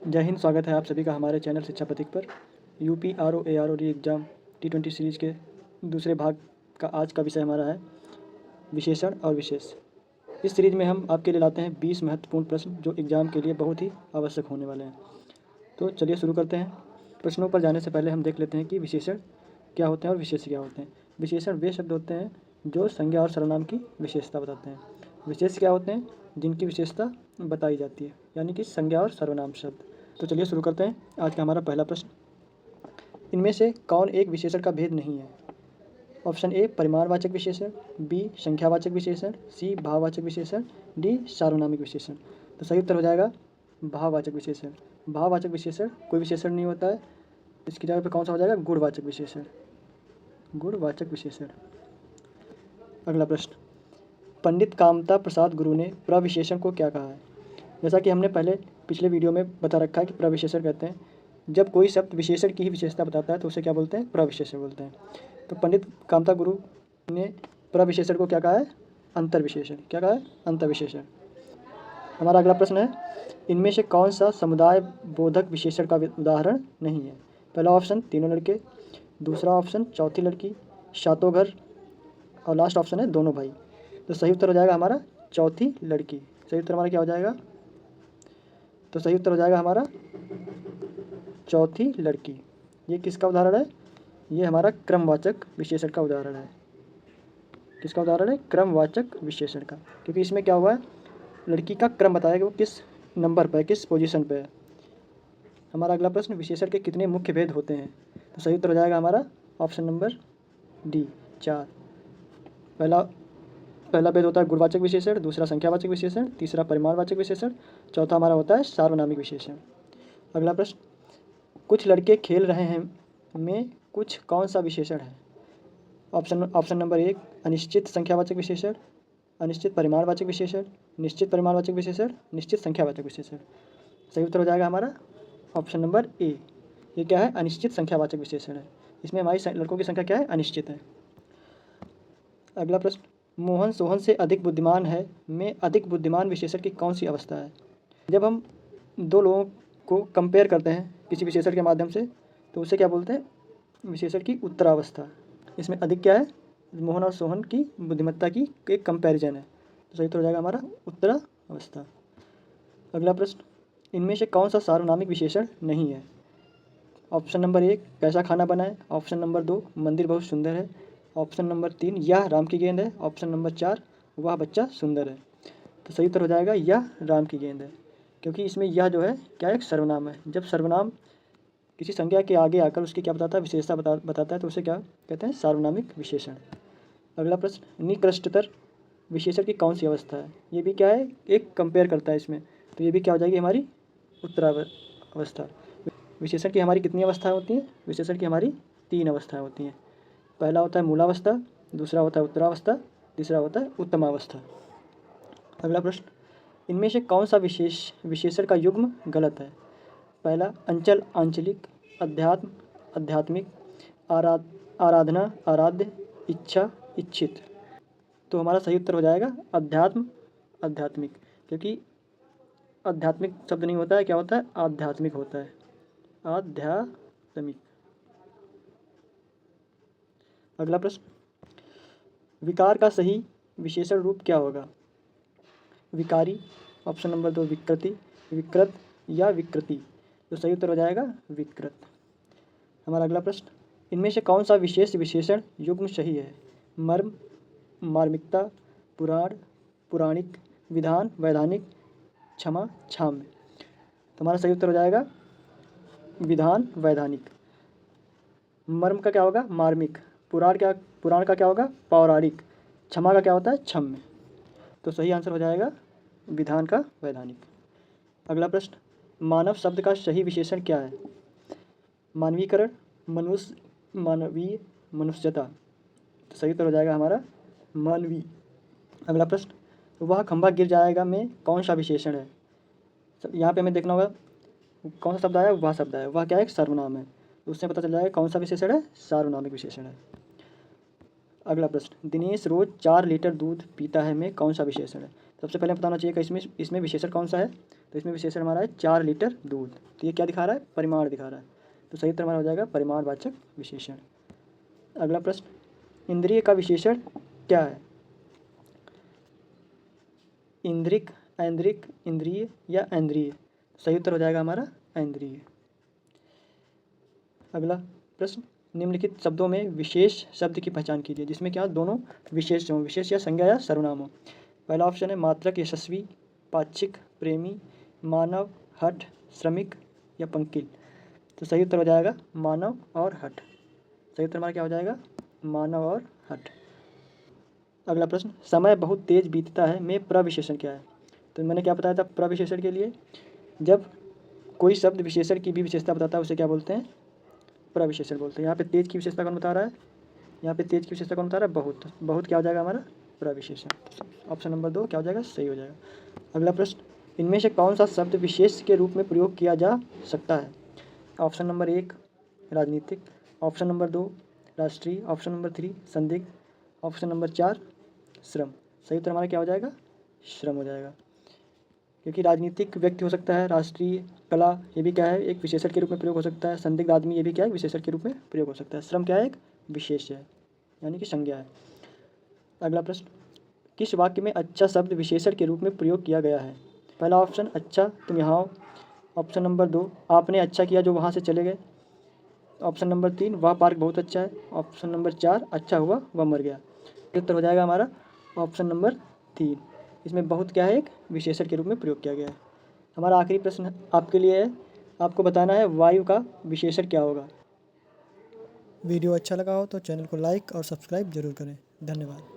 जय हिंद। स्वागत है आप सभी का हमारे चैनल शिक्षा प्रतीक पर। UP R O exam T20 series के दूसरे भाग का आज का विषय हमारा है विशेषण और विशेष। इस सीरीज़ में हम आपके लिए लाते हैं 20 महत्वपूर्ण प्रश्न जो एग्ज़ाम के लिए बहुत ही आवश्यक होने वाले हैं। तो चलिए शुरू करते हैं। प्रश्नों पर जाने से पहले हम देख लेते हैं कि विशेषण क्या होते हैं और विशेष क्या होते हैं। विशेषण वे शब्द होते हैं जो संज्ञा और सर्वनाम की विशेषता बताते हैं। विशेष क्या होते हैं? जिनकी विशेषता बताई जाती है, यानी कि संज्ञा और सर्वनाम शब्द। तो चलिए शुरू करते हैं। आज का हमारा पहला प्रश्न, इनमें से कौन एक विशेषण का भेद नहीं है? ऑप्शन ए परिमाणवाचक विशेषण, बी संख्यावाचक विशेषण, सी भाववाचक विशेषण, डी सार्वनामिक विशेषण। तो सही उत्तर हो जाएगा भाववाचक विशेषण। भाववाचक विशेषण कोई विशेषण नहीं होता है, इसकी जगह पे कौन सा हो जाएगा? गुणवाचक विशेषण। गुणवाचक विशेषण। अगला प्रश्न, पंडित कामता प्रसाद गुरु ने प्रविशेषण को क्या कहा है? जैसा कि हमने पहले पिछले वीडियो में बता रखा है कि प्रविशेषण कहते हैं जब कोई शब्द विशेषण की ही विशेषता बताता है तो उसे क्या बोलते हैं? प्रविशेषण बोलते हैं। तो पंडित कामता गुरु ने प्रविशेषण को क्या कहा है? अंतर विशेषण। क्या कहा है? अंतर विशेषण। हमारा अगला प्रश्न है, इनमें से कौन सा समुदाय बोधक विशेषण का उदाहरण नहीं है? पहला ऑप्शन तीनों लड़के, दूसरा ऑप्शन चौथी लड़की, सातों घर, और लास्ट ऑप्शन है दोनों भाई। तो सही उत्तर हो जाएगा हमारा चौथी लड़की। सही उत्तर हमारा क्या हो जाएगा? तो सही उत्तर हो जाएगा हमारा चौथी लड़की। ये किसका उदाहरण है? ये हमारा क्रमवाचक विशेषण का उदाहरण है। किसका उदाहरण है? क्रमवाचक विशेषण का, क्योंकि इसमें क्या हुआ है, लड़की का क्रम बताया कि वो किस नंबर पर है, किस पोजीशन पे है। हमारा अगला प्रश्न, विशेषण के कितने मुख्य भेद होते हैं? तो सही उत्तर हो जाएगा हमारा ऑप्शन नंबर डी 4। पहला भेद होता है गुणवाचक विशेषण, दूसरा संख्यावाचक विशेषण, तीसरा परिमाणवाचक विशेषण, चौथा हमारा होता है सार्वनामिक विशेषण। अगला प्रश्न, कुछ लड़के खेल रहे हैं में कुछ कौन सा विशेषण है? ऑप्शन नंबर 1 अनिश्चित संख्यावाचक विशेषण, अनिश्चित परिमाणवाचक विशेषण, निश्चित परिमाणवाचक विशेषण, निश्चित संख्यावाचक विशेषण। सही उत्तर हो जाएगा हमारा ऑप्शन नंबर ए। ये क्या है? अनिश्चित संख्यावाचक विशेषण है। इसमें हमारी लड़कों की संख्या क्या है? अनिश्चित है। अगला प्रश्न, मोहन सोहन से अधिक बुद्धिमान है में अधिक बुद्धिमान विशेषण की कौन सी अवस्था है? जब हम दो लोगों को कंपेयर करते हैं किसी विशेषण के माध्यम से तो उसे क्या बोलते हैं? विशेषण की उत्तरावस्था। इसमें अधिक क्या है? मोहन और सोहन की बुद्धिमत्ता की एक कंपैरिजन है। तो सही तो हो जाएगा हमारा उत्तरावस्था। अगला प्रश्न, इनमें से कौन सा सार्वनामिक विशेषण नहीं है? ऑप्शन नंबर 1 कैसा खाना बना है, ऑप्शन नंबर 2 मंदिर बहुत सुंदर है, ऑप्शन नंबर 3 यह राम की गेंद है, ऑप्शन नंबर 4 वह बच्चा सुंदर है। तो सही उत्तर हो जाएगा यह राम की गेंद है, क्योंकि इसमें यह जो है क्या एक सर्वनाम है। जब सर्वनाम किसी संज्ञा के आगे आकर उसकी क्या बताता है? विशेषता बताता है तो उसे क्या कहते हैं? सार्वनामिक विशेषण। अगला प्रश्न, निकृष्टतर विशेषण की कौन सी अवस्था है? ये भी क्या है? एक कंपेयर करता है इसमें, तो ये भी क्या हो जाएगी? हमारी उत्तरावस्था। विशेषण की हमारी कितनी अवस्थाएं होती हैं? विशेषण की हमारी 3 अवस्थाएं होती हैं। पहला होता है मूलावस्था, दूसरा होता है उत्तरावस्था, तीसरा होता है उत्तमावस्था। अगला प्रश्न, इनमें से कौन सा विशेषण का युग्म गलत है? पहला अंचल आंचलिक, अध्यात्म आध्यात्मिक, आराधना आराध्य, इच्छा इच्छित। तो हमारा सही उत्तर हो जाएगा अध्यात्म आध्यात्मिक, क्योंकि आध्यात्मिक शब्द नहीं होता है, क्या होता है? आध्यात्मिक होता है, आध्यात्मिक। अगला प्रश्न, विकार का सही विशेषण रूप क्या होगा? विकारी, ऑप्शन नंबर 2 विकृति, विकृत या विकृति। तो सही उत्तर हो जाएगा विकृत। हमारा अगला प्रश्न, इनमें से कौन सा विशेष विशेषण युग्म सही है? मर्म, मार्मिकता, पुराण, पुराणिक, विधान, वैधानिक, क्षमा, क्षाम्य। तो हमारा सही उत्तर हो जाएगा विधान वैधानिक। मर्म का क्या होगा? मार्मिक। पुराण का क्या होगा? पौराणिक। क्षमा का क्या होता है? क्षम्य। तो सही आंसर हो जाएगा विधान का वैधानिक। अगला प्रश्न, मानव शब्द का सही विशेषण क्या है? मानवीकरण, मनुष्य, मानवीय, मनुष्यता। तो सही उत्तर हो जाएगा हमारा मानवीय। अगला प्रश्न, वह खंभा गिर जाएगा में कौन सा विशेषण है? यहाँ पे हमें देखना होगा कौन सा शब्द आया? वह शब्द आया। वह क्या है? एक सर्वनाम है, तो उससे पता चल जाएगा कौन सा विशेषण है? सार्वनामिक विशेषण है। अगला प्रश्न, दिनेश रोज 4 लीटर दूध पीता है में कौन सा विशेषण है? सबसे पहले बताना चाहिए कि इसमें विशेषण कौन सा है? तो इसमें विशेषण हमारा है 4 लीटर दूध। तो ये क्या दिखा रहा है? परिमाण दिखा रहा है। तो सही उत्तर हमारा हो जाएगा परिमाणवाचक विशेषण। अगला प्रश्न, इंद्रिय का विशेषण क्या है? इंद्रिक, ऐन्द्रिक, इंद्रिय या ऐन्द्रिय? सही उत्तर हो जाएगा हमारा ऐन्द्रिय। अगला प्रश्न, निम्नलिखित शब्दों में विशेष शब्द की पहचान कीजिए जिसमें क्या दोनों विशेष हों, विशेष या संज्ञा या सर्वनाम हो। पहला ऑप्शन है मात्रक, यशस्वी, पाक्षिक, प्रेमी, मानव, हठ, श्रमिक या पंकिल। तो सही उत्तर हो जाएगा मानव और हठ। सही उत्तर हमारा क्या हो जाएगा? मानव और हठ। अगला प्रश्न, समय बहुत तेज बीतता है में प्रविशेषण क्या है? तो मैंने क्या बताया था प्रविशेषण के लिए? जब कोई शब्द विशेषण की भी विशेषता बताता है उसे क्या बोलते हैं? प्रविशेषण बोलते हैं। यहाँ पे तेज की विशेषता कौन बता रहा है? यहाँ पे तेज की विशेषता कौन बता रहा है? बहुत। बहुत क्या हो जाएगा हमारा? प्रविशेषण। ऑप्शन नंबर 2 क्या हो जाएगा? सही हो जाएगा। अगला प्रश्न, इनमें से कौन सा शब्द विशेष के रूप में प्रयोग किया जा सकता है? ऑप्शन नंबर 1 राजनीतिक, ऑप्शन नंबर 2 राष्ट्रीय, ऑप्शन नंबर 3 संदिग्ध, ऑप्शन नंबर 4 श्रम। सही उत्तर हमारा क्या हो जाएगा? श्रम हो जाएगा। क्योंकि राजनीतिक व्यक्ति हो सकता है, राष्ट्रीय कला ये भी क्या है? एक विशेषण के रूप में प्रयोग हो सकता है। संदिग्ध आदमी ये भी क्या है? विशेषण के रूप में प्रयोग हो सकता है। श्रम क्या है? एक विशेष है, यानी कि संज्ञा है। अगला प्रश्न, किस वाक्य में अच्छा शब्द विशेषण के रूप में प्रयोग किया गया है? पहला ऑप्शन अच्छा तुम यहाँ आओ, ऑप्शन नंबर 2 आपने अच्छा किया जो वहाँ से चले गए, ऑप्शन नंबर 3 वह पार्क बहुत अच्छा है, ऑप्शन नंबर 4 अच्छा हुआ वह मर गया। उत्तर हो जाएगा हमारा ऑप्शन नंबर 3। इसमें बहुत क्या है? एक विशेषण के रूप में प्रयोग किया गया है। हमारा आखिरी प्रश्न आपके लिए है, आपको बताना है वायु का विशेषण क्या होगा। वीडियो अच्छा लगा हो तो चैनल को लाइक और सब्सक्राइब जरूर करें। धन्यवाद।